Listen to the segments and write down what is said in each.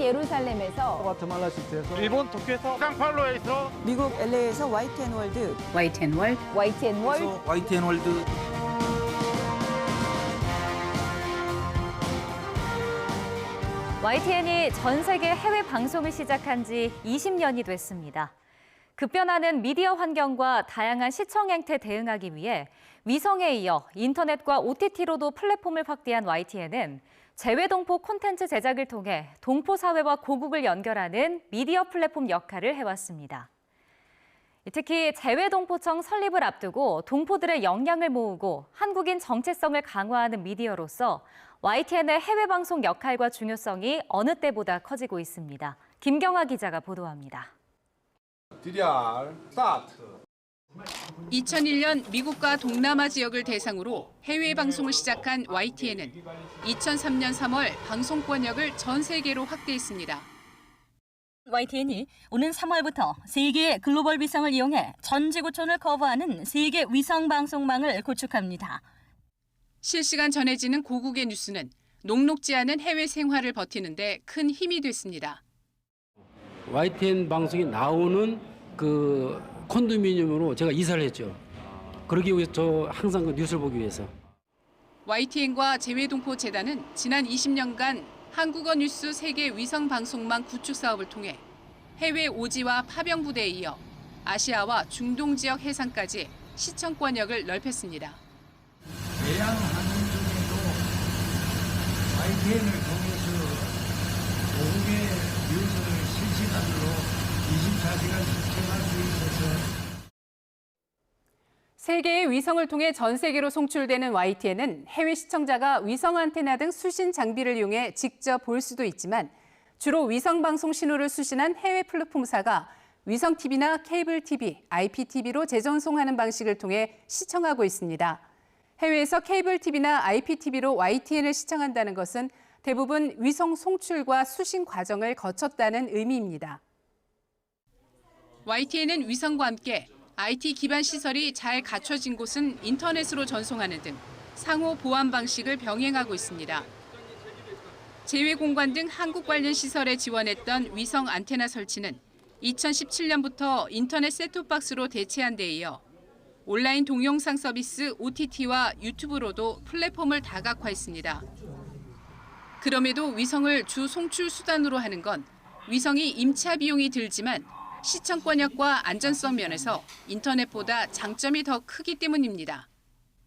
예루살렘에서, 과테말라 시티에서, 일본 도쿄에서, 상파울로에서, 미국 LA에서 YTN 월드, YTN 월드, YTN 월드. YTN이 전 세계 해외 방송을 시작한 지 20년이 됐습니다. 급변하는 미디어 환경과 다양한 시청 행태 대응하기 위해 위성에 이어 인터넷과 OTT로도 플랫폼을 확대한 YTN은 재외동포 콘텐츠 제작을 통해 동포 사회와 고국을 연결하는 미디어 플랫폼 역할을 해왔습니다. 특히 재외동포청 설립을 앞두고 동포들의 역량을 모으고 한국인 정체성을 강화하는 미디어로서 YTN의 해외 방송 역할과 중요성이 어느 때보다 커지고 있습니다. 김경아 기자가 보도합니다. DDR 스타트. 2001년 미국과 동남아 지역을 대상으로 해외 방송을 시작한 YTN은 2003년 3월 방송권역을 전 세계로 확대했습니다. YTN이 오는 3월부터 세계의 글로벌 위성을 이용해 전 지구촌을 커버하는 세계 위성 방송망을 구축합니다. 실시간 전해지는 고국의 뉴스는 녹록지 않은 해외 생활을 버티는 데 큰 힘이 됐습니다. YTN 방송이 나오는 그 콘도미니엄으로 제가 이사를 했죠. 그러기 위해서 저 항상 그 뉴스를 보기 위해서. YTN과 재외동포 재단은 지난 20년간 한국어 뉴스 세계 위성 방송망 구축 사업을 통해 해외 오지와 파병 부대에 이어 아시아와 중동 지역 해상까지 시청권역을 넓혔습니다. 대양 항공 중에도 YTN을 통해서 고국의 뉴스를 실시간으로 24시간 시청할 수 있어서 세계의 위성을 통해 전 세계로 송출되는 YTN은 해외 시청자가 위성 안테나 등 수신 장비를 이용해 직접 볼 수도 있지만 주로 위성 방송 신호를 수신한 해외 플랫폼사가 위성 TV나 케이블 TV, IPTV로 재전송하는 방식을 통해 시청하고 있습니다. 해외에서 케이블 TV나 IPTV로 YTN을 시청한다는 것은 대부분 위성 송출과 수신 과정을 거쳤다는 의미입니다. YTN은 위성과 함께 IT 기반 시설이 잘 갖춰진 곳은 인터넷으로 전송하는 등 상호 보안 방식을 병행하고 있습니다. 재외공관 등 한국 관련 시설에 지원했던 위성 안테나 설치는 2017년부터 인터넷 셋톱박스로 대체한 데 이어 온라인 동영상 서비스 OTT와 유튜브로도 플랫폼을 다각화했습니다. 그럼에도 위성을 주 송출 수단으로 하는 건 위성이 임차 비용이 들지만 시청권역과 안전성 면에서 인터넷보다 장점이 더 크기 때문입니다.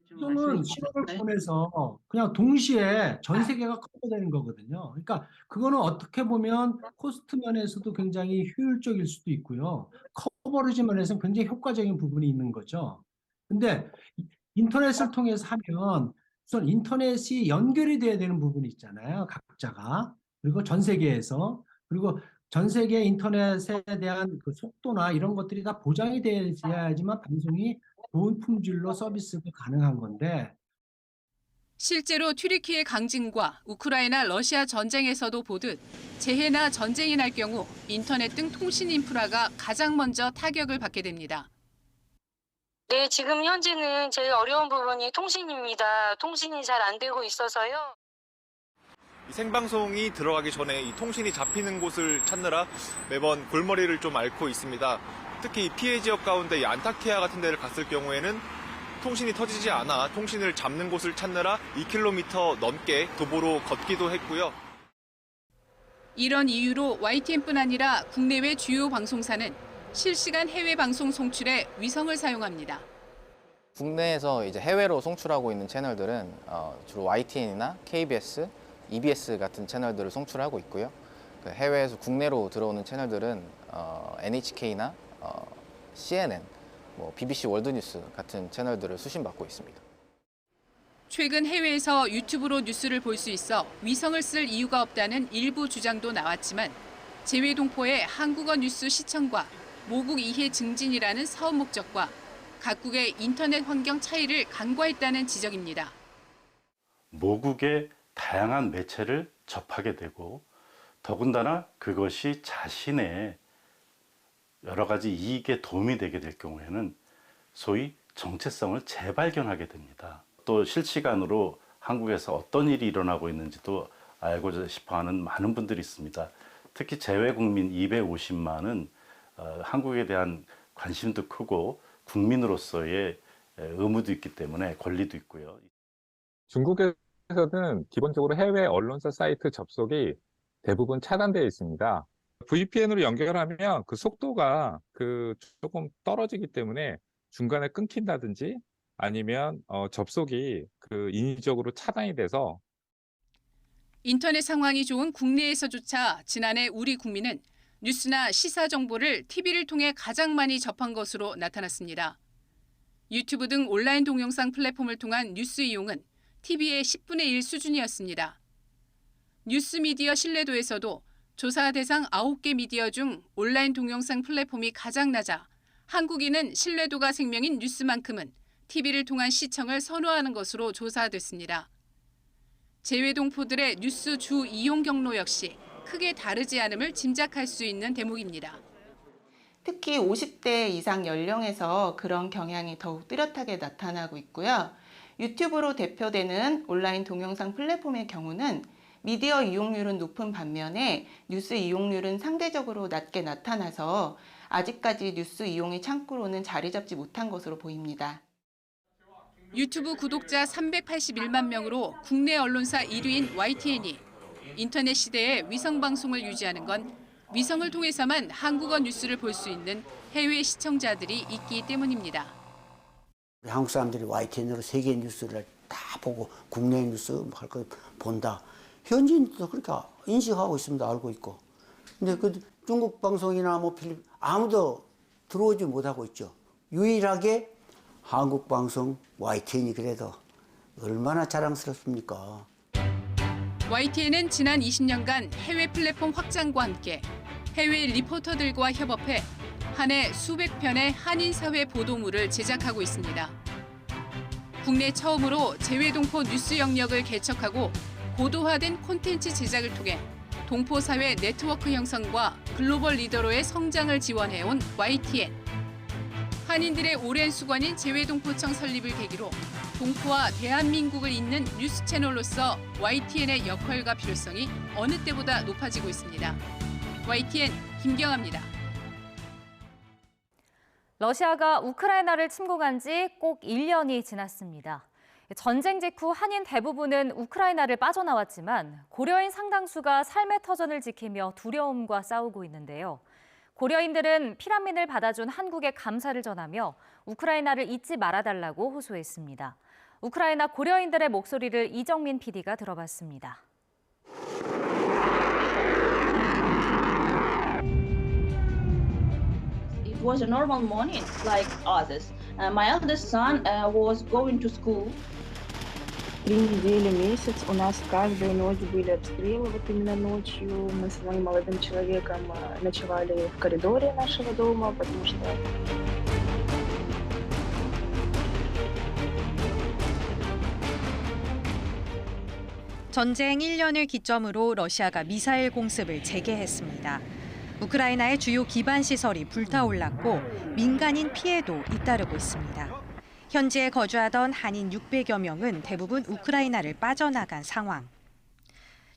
지금은 신호를 보내서 그냥 동시에 전 세계가 커버되는 거거든요. 그러니까 그거는 어떻게 보면 코스트 면에서도 굉장히 효율적일 수도 있고요. 커버리지 면에서는 굉장히 효과적인 부분이 있는 거죠. 근데 인터넷을 통해서 하면 우선 인터넷이 연결이 돼야 되는 부분이 있잖아요. 각자가. 그리고 전 세계에서. 그리고 전 세계 인터넷에 대한 그 속도나 이런 것들이 다 보장이 돼야지만 방송이 좋은 품질로 서비스가 가능한 건데. 실제로 튀르키예 강진과 우크라이나 러시아 전쟁에서도 보듯 재해나 전쟁이 날 경우 인터넷 등 통신 인프라가 가장 먼저 타격을 받게 됩니다. 네, 지금 현재는 제일 어려운 부분이 통신입니다. 통신이 잘 안 되고 있어서요. 이 생방송이 들어가기 전에 이 통신이 잡히는 곳을 찾느라 매번 골머리를 좀 앓고 있습니다. 특히 피해 지역 가운데 이 안타키아 같은 데를 갔을 경우에는 통신이 터지지 않아 통신을 잡는 곳을 찾느라 2km 넘게 도보로 걷기도 했고요. 이런 이유로 YTN뿐 아니라 국내외 주요 방송사는 실시간 해외 방송 송출에 위성을 사용합니다. 국내에서 이제 해외로 송출하고 있는 채널들은 주로 YTN이나 KBS, EBS 같은 채널들을 송출하고 있고요. 해외에서 국내로 들어오는 채널들은 NHK나 CNN, BBC 월드뉴스 같은 채널들을 수신받고 있습니다. 최근 해외에서 유튜브로 뉴스를 볼 수 있어 위성을 쓸 이유가 없다는 일부 주장도 나왔지만 재외동포의 한국어 뉴스 시청과 모국 이해 증진이라는 사업 목적과 각국의 인터넷 환경 차이를 간과했다는 지적입니다. 모국의 다양한 매체를 접하게 되고 더군다나 그것이 자신의 여러 가지 이익에 도움이 되게 될 경우에는 소위 정체성을 재발견하게 됩니다. 또 실시간으로 한국에서 어떤 일이 일어나고 있는지도 알고 싶어하는 많은 분들이 있습니다. 특히 재외 국민 250만은 한국에 대한 관심도 크고 국민으로서의 의무도 있기 때문에 권리도 있고요. 중국에서는 기본적으로 해외 언론사 사이트 접속이 대부분 차단되어 있습니다. VPN으로 연결하면 그 속도가 조금 떨어지기 때문에 중간에 끊긴다든지 아니면 접속이 인위적으로 차단이 돼서 인터넷 상황이 좋은 국내에서조차 지난해 우리 국민은 뉴스나 시사 정보를 TV를 통해 가장 많이 접한 것으로 나타났습니다. 유튜브 등 온라인 동영상 플랫폼을 통한 뉴스 이용은 TV의 10분의 1 수준이었습니다. 뉴스 미디어 신뢰도에서도 조사 대상 9개 미디어 중 온라인 동영상 플랫폼이 가장 낮아 한국인은 신뢰도가 생명인 뉴스만큼은 TV를 통한 시청을 선호하는 것으로 조사됐습니다. 재외동포들의 뉴스 주 이용 경로 역시 크게 다르지 않음을 짐작할 수 있는 대목입니다. 특히 50대 이상 연령에서 그런 경향이 더욱 뚜렷하게 나타나고 있고요. 유튜브로 대표되는 온라인 동영상 플랫폼의 경우는 미디어 이용률은 높은 반면에 뉴스 이용률은 상대적으로 낮게 나타나서 아직까지 뉴스 이용의 창구로는 자리 잡지 못한 것으로 보입니다. 유튜브 구독자 381만 명으로 국내 언론사 1위인 YTN이 인터넷 시대에 위성방송을 유지하는 건 위성을 통해서만 한국어 뉴스를 볼 수 있는 해외 시청자들이 있기 때문입니다. 한국 사람들이 YTN으로 세계 뉴스를 다 보고 국내 뉴스 할 거 본다. 현지인도 그렇게 인식하고 있습니다. 알고 있고. 근데 그 중국 방송이나 뭐 필리핀 아무도 들어오지 못하고 있죠. 유일하게 한국 방송 YTN이 그래도 얼마나 자랑스럽습니까? YTN은 지난 20년간 해외 플랫폼 확장과 함께 해외 리포터들과 협업해 한 해 수백 편의 한인 사회 보도물을 제작하고 있습니다. 국내 처음으로 재외동포 뉴스 영역을 개척하고 고도화된 콘텐츠 제작을 통해 동포 사회 네트워크 형성과 글로벌 리더로의 성장을 지원해온 YTN. 한인들의 오랜 수관인 재외동포청 설립을 계기로 동포와 대한민국을 잇는 뉴스 채널로서 YTN의 역할과 필요성이 어느 때보다 높아지고 있습니다. YTN 김경아입니다. 러시아가 우크라이나를 침공한 지 꼭 1년이 지났습니다. 전쟁 직후 한인 대부분은 우크라이나를 빠져나왔지만 고려인 상당수가 삶의 터전을 지키며 두려움과 싸우고 있는데요. 고려인들은 피난민을 받아준 한국에 감사를 전하며 우크라이나를 잊지 말아달라고 호소했습니다. 우크라이나 고려인들의 목소리를 이정민 PD가 들어봤습니다. It was a normal morning like others. My eldest son was going to school. 3 недели, месяц у нас каждую ночь были обстрелы. Вот именно ночью мы с моим молодым человеком ночевали в коридоре нашего дома, потому что 전쟁 1년을 기점으로 러시아가 미사일 공습을 재개했습니다. 우크라이나의 주요 기반 시설이 불타올랐고 민간인 피해도 잇따르고 있습니다. 현지에 거주하던 한인 600여 명은 대부분 우크라이나를 빠져나간 상황.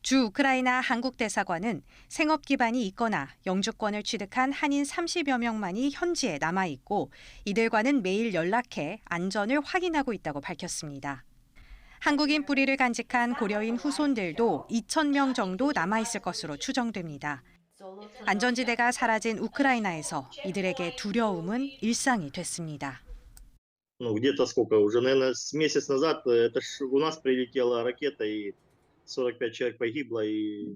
주 우크라이나 한국 대사관은 생업 기반이 있거나 영주권을 취득한 한인 30여 명만이 현지에 남아 있고 이들과는 매일 연락해 안전을 확인하고 있다고 밝혔습니다. 한국인 뿌리를 간직한 고려인 후손들도 2,000명 정도 남아 있을 것으로 추정됩니다. 안전지대가 사라진 우크라이나에서 이들에게 두려움은 일상이 됐습니다. Где-то сколько, уже, наверное, с месяц назад это ж у нас прилетела ракета и 45 человек погибло и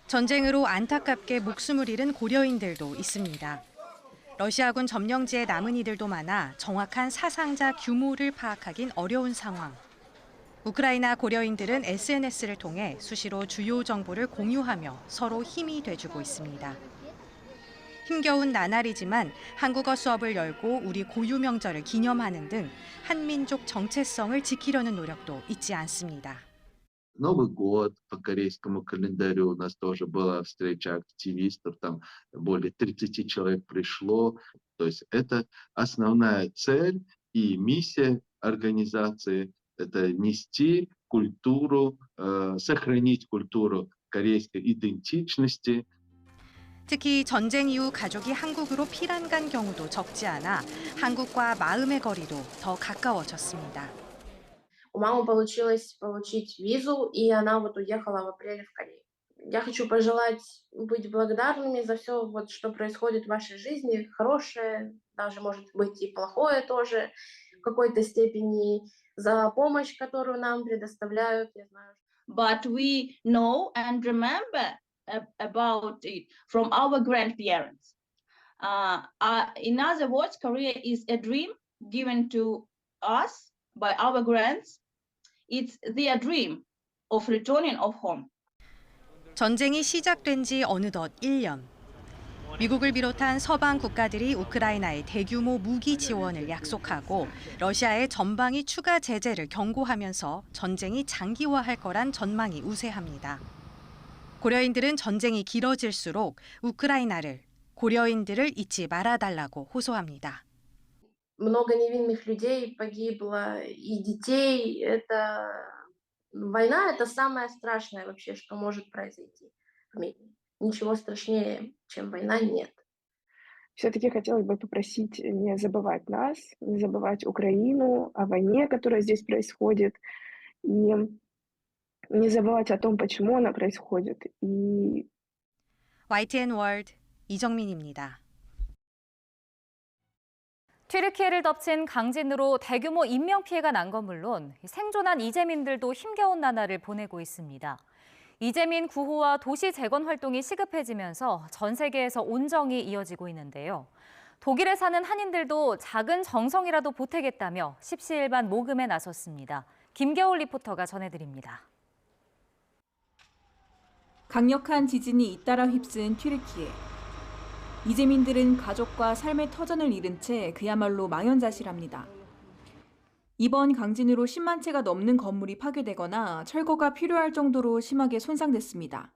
전쟁으로 안타깝게 목숨을 잃은 고려인들도 있습니다. 러시아군 점령지에 남은 이들도 많아 정확한 사상자 규모를 파악하긴 어려운 상황. 우크라이나 고려인들은 SNS를 통해 수시로 주요 정보를 공유하며 서로 힘이 돼주고 있습니다. 힘겨운 나날이지만 한국어 수업을 열고 우리 고유 명절을 기념하는 등 한민족 정체성을 지키려는 노력도 잊지 않습니다. Новый год по корейскому календарю у нас тоже была встреча активистов, там более 30 человек пришло. То есть это основная цель и миссия организации – это нести культуру, сохранить культуру корейской идентичности. 특히 전쟁 이후 가족이 한국으로 피난 간 경우도 적지 않아 한국과 마음의 거리도 더 가까워졌습니다. У мамы получилось получить визу, и она вот уехала в апреле в Корею. Я хочу пожелать быть благодарными за все, вот, что происходит в вашей жизни, хорошее, даже может быть и плохое тоже, в какой-то степени, за помощь, которую нам предоставляют, я знаю. But we know and remember about it from our grandparents. In other words, Korea is a dream given to us by our grands. It's their dream of returning of home. 전쟁이 시작된 지 어느덧 1년. 미국을 비롯한 서방 국가들이 우크라이나에 대규모 무기 지원을 약속하고 러시아의 전방위 추가 제재를 경고하면서 전쟁이 장기화할 거란 전망이 우세합니다. 고려인들은 전쟁이 길어질수록 우크라이나를, 고려인들을 잊지 말아달라고 호소합니다. Много невинных людей погибло, и детей. Война — это самое страшное вообще, что может произойти в мире. Ничего страшнее, чем война, нет. Все-таки хотелось бы попросить не забывать нас, не забывать Украину, о войне, которая здесь происходит, и не забывать о том, почему она происходит. И... YTN 월드 이정민입니다. 튀르키예를 덮친 강진으로 대규모 인명피해가 난 건 물론 생존한 이재민들도 힘겨운 나날을 보내고 있습니다. 이재민 구호와 도시 재건 활동이 시급해지면서 전 세계에서 온정이 이어지고 있는데요. 독일에 사는 한인들도 작은 정성이라도 보태겠다며 십시일반 모금에 나섰습니다. 김겨울 리포터가 전해드립니다. 강력한 지진이 잇따라 휩쓴 튀르키예. 이재민들은 가족과 삶의 터전을 잃은 채 그야말로 망연자실합니다. 이번 강진으로 10만 채가 넘는 건물이 파괴되거나 철거가 필요할 정도로 심하게 손상됐습니다.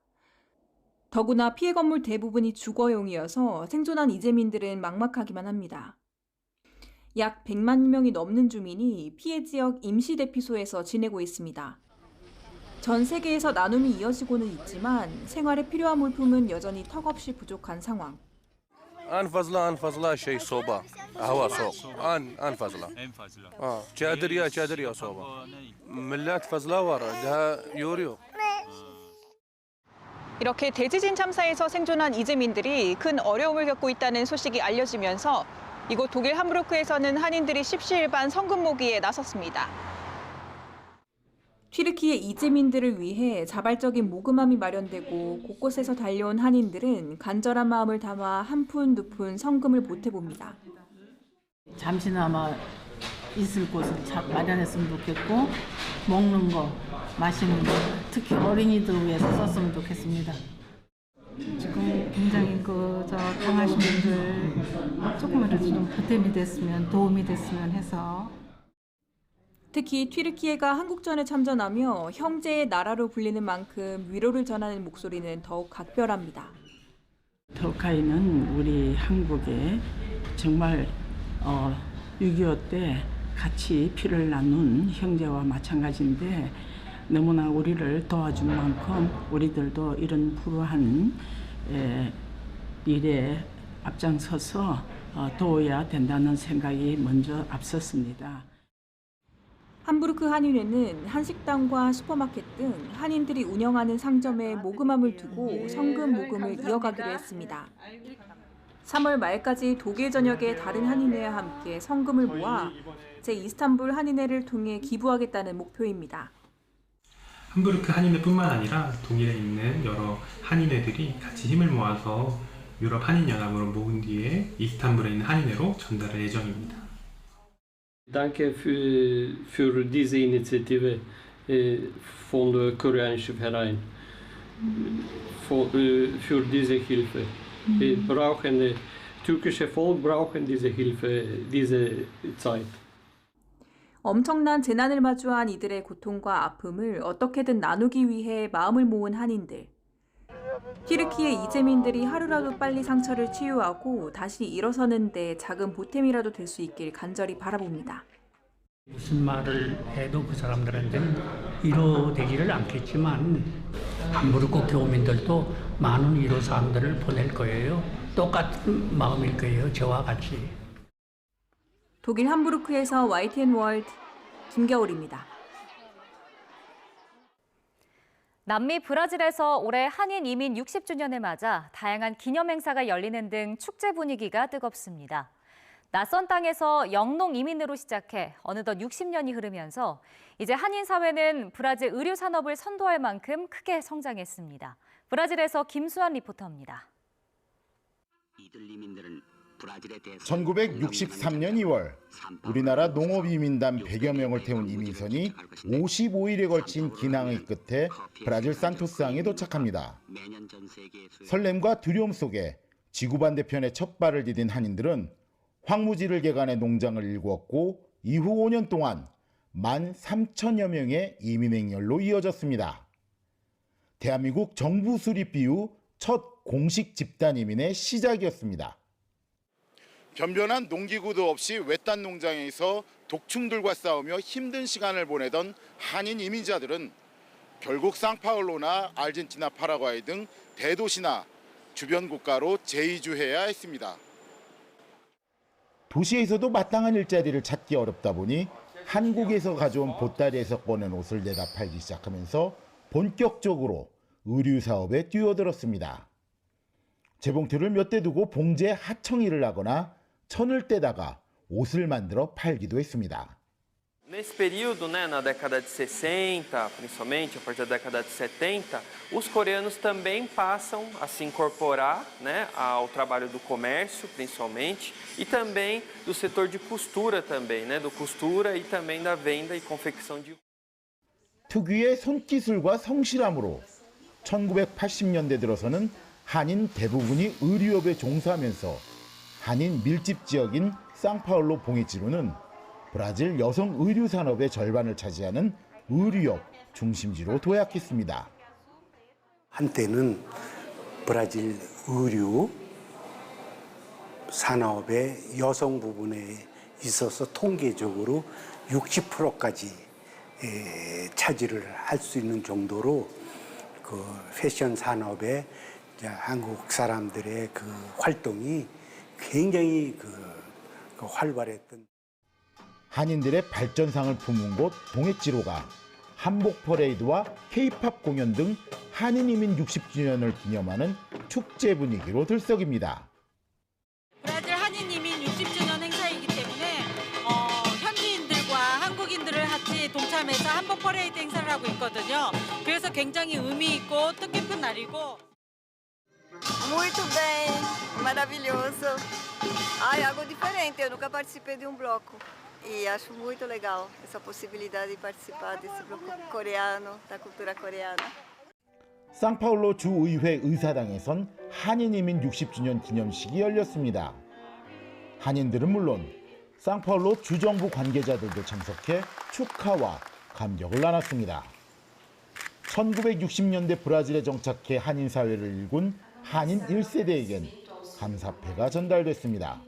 더구나 피해 건물 대부분이 주거용이어서 생존한 이재민들은 막막하기만 합니다. 약 100만 명이 넘는 주민이 피해 지역 임시대피소에서 지내고 있습니다. 전 세계에서 나눔이 이어지고는 있지만 생활에 필요한 물품은 여전히 턱없이 부족한 상황. أنفضله شيء صوبة هوا صوب أنفضله شادريا صوبة ملات فضله ورا ده يوريو. 이렇게 대지진 참사에서 생존한 이재민들이 큰 어려움을 겪고 있다는 소식이 알려지면서 이곳 독일 함부르크에서는 한인들이 십시일반 성금 모기에 나섰습니다. 튀르키예 이재민들을 위해 자발적인 모금함이 마련되고 곳곳에서 달려온 한인들은 간절한 마음을 담아 한 푼, 두 푼 성금을 보태봅니다. 잠시나마 있을 곳을 마련했으면 좋겠고 먹는 거, 마시는 거, 특히 어린이들을 위해서 썼으면 좋겠습니다. 지금 굉장히 당하신 분들 조금이라도 좀 보탬이 됐으면, 도움이 됐으면 해서. 특히 튀르키예가 한국전에 참전하며 형제의 나라로 불리는 만큼 위로를 전하는 목소리는 더욱 각별합니다. 터키는 우리 한국에 정말 6.25 때 같이 피를 나눈 형제와 마찬가지인데 너무나 우리를 도와준 만큼 우리들도 이런 불우한 일에 앞장서서 도와야 된다는 생각이 먼저 앞섰습니다. 함부르크 한인회는 한식당과 슈퍼마켓 등 한인들이 운영하는 상점에 모금함을 두고 성금 모금을 이어가기로 했습니다. 3월 말까지 독일 전역의 다른 한인회와 함께 성금을 모아 제2스탄불 한인회를 통해 기부하겠다는 목표입니다. 함부르크 한인회뿐만 아니라 독일에 있는 여러 한인회들이 같이 힘을 모아서 유럽 한인연합으로 모은 뒤에 이스탄불에 있는 한인회로 전달할 예정입니다. Danke für diese Initiative von der koreanischen Verein, für diese Hilfe. Türkische Volk brauchen diese Hilfe, diese Zeit. 엄청난 재난을 마주한 이들의 고통과 아픔을 어떻게든 나누기 위해 마음을 모은 한인들. 튀르키예 이재민들이 하루라도 빨리 상처를 치유하고 다시 일어서는 데 작은 보탬이라도 될 수 있길 간절히 바라봅니다. 무슨 말을 해도 그 사람들한테는 이루어지지를 않겠지만 함부르크 교민들도 많은 위로 사항들을 보낼 거예요. 똑같은 마음일 거예요. 저와 같이. 독일 함부르크에서 YTN 월드 김겨울입니다. 남미 브라질에서 올해 한인 이민 60주년을 맞아 다양한 기념 행사가 열리는 등 축제 분위기가 뜨겁습니다. 낯선 땅에서 영농 이민으로 시작해 어느덧 60년이 흐르면서 이제 한인 사회는 브라질 의류 산업을 선도할 만큼 크게 성장했습니다. 브라질에서 김수환 리포터입니다. 1963년 2월 우리나라 농업이민단 100여 명을 태운 이민선이 55일에 걸친 기항의 끝에 브라질 산토스항에 도착합니다. 설렘과 두려움 속에 지구 반대편에 첫 발을 디딘 한인들은 황무지를 개간해 농장을 일구었고 이후 5년 동안 13,000여 명의 이민 행렬로 이어졌습니다. 대한민국 정부 수립 이후 첫 공식 집단 이민의 시작이었습니다. 변변한 농기구도 없이 외딴 농장에서 독충들과 싸우며 힘든 시간을 보내던 한인 이민자들은 결국 상파울로나 아르헨티나, 파라과이 등 대도시나 주변 국가로 재이주해야 했습니다. 도시에서도 마땅한 일자리를 찾기 어렵다 보니 한국에서 가져온 보따리에서 꺼낸 옷을 내다 팔기 시작하면서 본격적으로 의류 사업에 뛰어들었습니다. 재봉틀을 몇 대 두고 봉지에 하청일을 하거나 천을 떼다가 옷을 만들어 팔기도 했습니다. Nesse período, na década de 60, principalmente a partir da década de 70, os coreanos também passam a se incorporar, ao trabalho do comércio, principalmente, e também do setor de costura também, do costura e também da venda e confecção de. 특유의 손기술과 성실함으로 1980년대 들어서는 한인 대부분이 의류업에 종사하면서 한인 밀집 지역인 상파울로 봉해지로는 브라질 여성 의류 산업의 절반을 차지하는 의류업 중심지로 도약했습니다. 한때는 브라질 의류 산업의 여성 부분에 있어서 통계적으로 60%까지 차지를 할 수 있는 정도로 그 패션 산업에 한국 사람들의 그 활동이 굉장히 활발했던. 한인들의 발전상을 품은 곳 동해지로가 한복 퍼레이드와 K-팝 공연 등 한인 이민 60주년을 기념하는 축제 분위기로 들썩입니다. 브라질 한인 이민 60주년 행사이기 때문에 현지인들과 한국인들을 같이 동참해서 한복 퍼레이드 행사를 하고 있거든요. 그래서 굉장히 의미 있고 뜻깊은 날이고. Muito bem, maravilhoso. Ai, algo diferente, eu nunca participei de bloco. E acho muito legal essa possibilidade de participar desse bloco coreano, da cultura coreana. 상파울로 주의회 의사당에선 한인 이민 60주년 기념식이 열렸습니다. 한인들은 물론 상파울로 주정부 관계자들도 참석해 축하와 감격을 나눴습니다. 1960년대 브라질에 정착해 한인 사회를 일군 한인 1세대에겐 감사패가 전달됐습니다.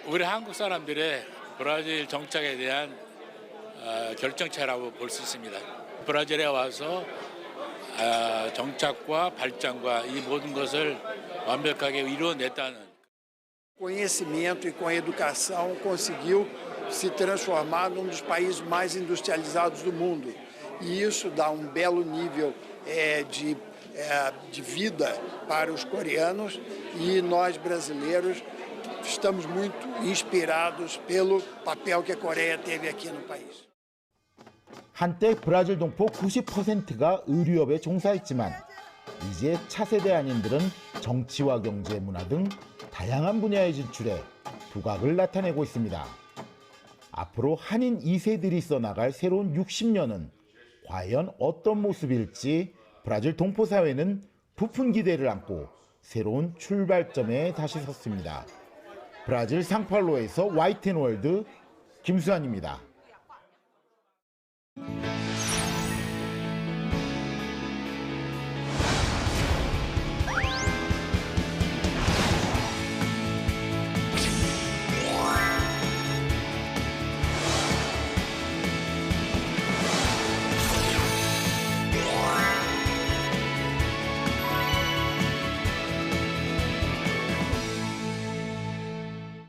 우리 한국 사람들의 브라질 정착에 대한 결정체라고 볼 수 있습니다. 브라질에 와서 정착과 발전과 이 모든 것을 완벽하게 이루어냈다는. Conhecimento e com a educação conseguiu se transformar num dos países mais industrializados do mundo. E isso dá belo nível de vida para os coreanos e nós brasileiros estamos muito inspirados pelo papel que a Coreia teve aqui no país. 한때 브라질 동포 90%가 의류업에 종사했지만 이제 차세대 한인들은 정치와 경제, 문화 등 다양한 분야에 진출해 두각을 나타내고 있습니다. 앞으로 한인 2세들이 써나갈 새로운 60년은 과연 어떤 모습일지 브라질 동포 사회는 부푼 기대를 안고 새로운 출발점에 다시 섰습니다. 브라질 상파울로에서 YTN 월드 김수환입니다.